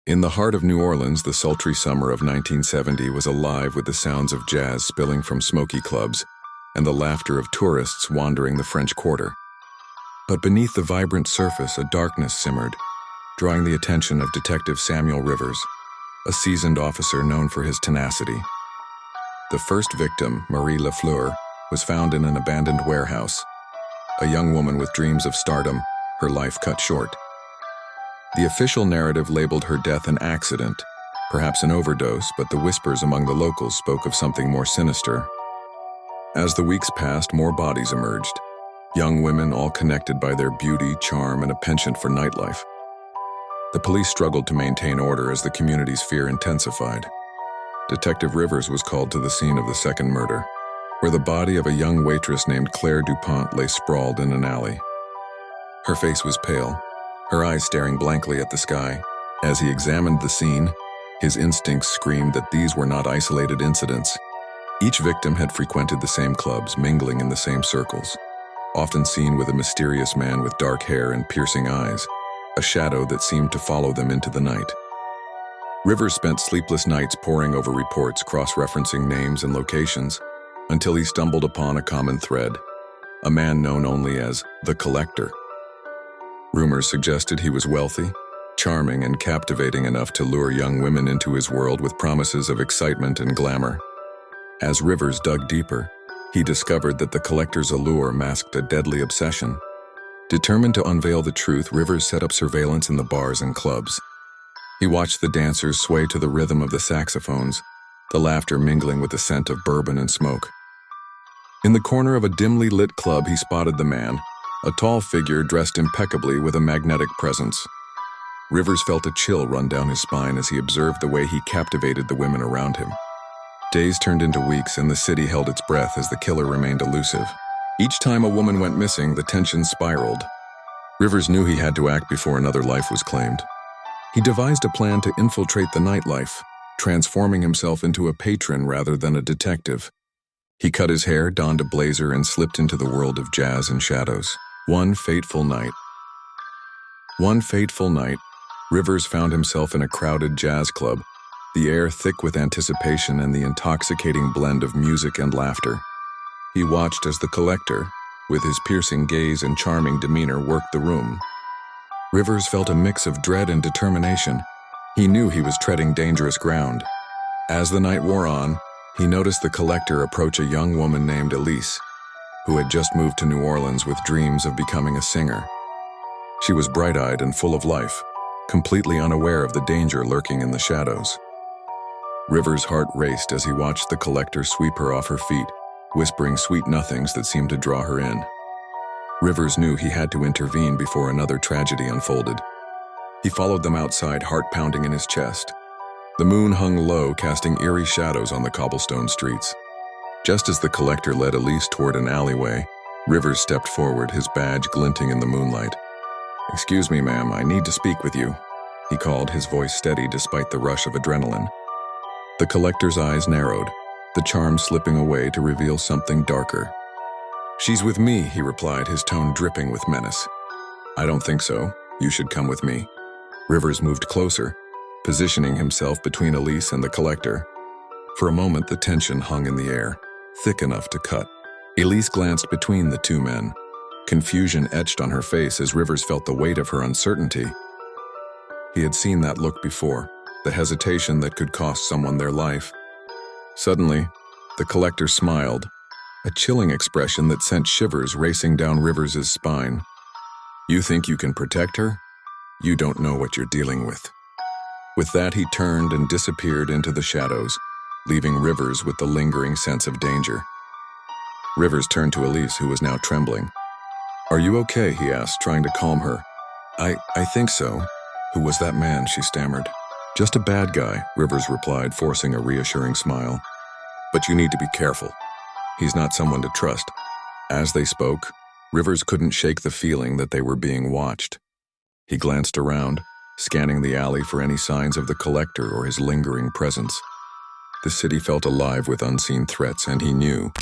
In the heart of New Orleans, the sultry summer of 1970 was alive with the sounds of jazz spilling from smoky clubs and the laughter of tourists wandering the French Quarter. But beneath the vibrant surface, a darkness simmered, drawing the attention of Detective Samuel Rivers, a seasoned officer known for his tenacity. The first victim, Marie Lafleur, was found in an abandoned warehouse. A young woman with dreams of stardom, her life cut short. The official narrative labeled her death an accident, perhaps an overdose, but the whispers among the locals spoke of something more sinister. As the weeks passed, more bodies emerged. Young women, all connected by their beauty, charm, and a penchant for nightlife. The police struggled to maintain order as the community's fear intensified. Detective Rivers was called to the scene of the second murder, where the body of a young waitress named Claire DuPont lay sprawled in an alley. Her face was pale, her eyes staring blankly at the sky. As he examined the scene, his instincts screamed that these were not isolated incidents. Each victim had frequented the same clubs, mingling in the same circles, often seen with a mysterious man with dark hair and piercing eyes, a shadow that seemed to follow them into the night. Rivers spent sleepless nights poring over reports, cross-referencing names and locations, until he stumbled upon a common thread, a man known only as the Collector. Rumors suggested he was wealthy, charming, and captivating enough to lure young women into his world with promises of excitement and glamour. As Rivers dug deeper, he discovered that the Collector's allure masked a deadly obsession. Determined to unveil the truth, Rivers set up surveillance in the bars and clubs. He watched the dancers sway to the rhythm of the saxophones, the laughter mingling with the scent of bourbon and smoke. In the corner of a dimly lit club, he spotted the man, a tall figure dressed impeccably with a magnetic presence. Rivers felt a chill run down his spine as he observed the way he captivated the women around him. Days turned into weeks, and the city held its breath as the killer remained elusive. Each time a woman went missing, the tension spiraled. Rivers knew he had to act before another life was claimed. He devised a plan to infiltrate the nightlife, transforming himself into a patron rather than a detective. He cut his hair, donned a blazer, and slipped into the world of jazz and shadows. One fateful night, Rivers found himself in a crowded jazz club, the air thick with anticipation and the intoxicating blend of music and laughter. He watched as the Collector, with his piercing gaze and charming demeanor, worked the room. Rivers felt a mix of dread and determination. He knew he was treading dangerous ground. As the night wore on, he noticed the Collector approach a young woman named Elise, who had just moved to New Orleans with dreams of becoming a singer. She was bright-eyed and full of life, completely unaware of the danger lurking in the shadows. Rivers' heart raced as he watched the Collector sweep her off her feet, whispering sweet nothings that seemed to draw her in. Rivers knew he had to intervene before another tragedy unfolded. He followed them outside, heart pounding in his chest. The moon hung low, casting eerie shadows on the cobblestone streets. Just as the Collector led Elise toward an alleyway, Rivers stepped forward, his badge glinting in the moonlight. "Excuse me, ma'am, I need to speak with you," he called, his voice steady despite the rush of adrenaline. The Collector's eyes narrowed, the charm slipping away to reveal something darker. "She's with me," he replied, his tone dripping with menace. "I don't think so. You should come with me." Rivers moved closer, positioning himself between Elise and the Collector. For a moment, the tension hung in the air, thick enough to cut. Elise glanced between the two men. Confusion etched on her face as Rivers felt the weight of her uncertainty. He had seen that look before, the hesitation that could cost someone their life. Suddenly, the Collector smiled, a chilling expression that sent shivers racing down Rivers' spine. "You think you can protect her? You don't know what you're dealing with." With that, he turned and disappeared into the shadows, leaving Rivers with the lingering sense of danger. Rivers turned to Elise, who was now trembling. "Are you okay?" he asked, trying to calm her. I think so." "Who was that man?" she stammered. "Just a bad guy," Rivers replied, forcing a reassuring smile. "But you need to be careful. He's not someone to trust." As they spoke, Rivers couldn't shake the feeling that they were being watched. He glanced around, scanning the alley for any signs of the Collector or his lingering presence. The city felt alive with unseen threats, and he knew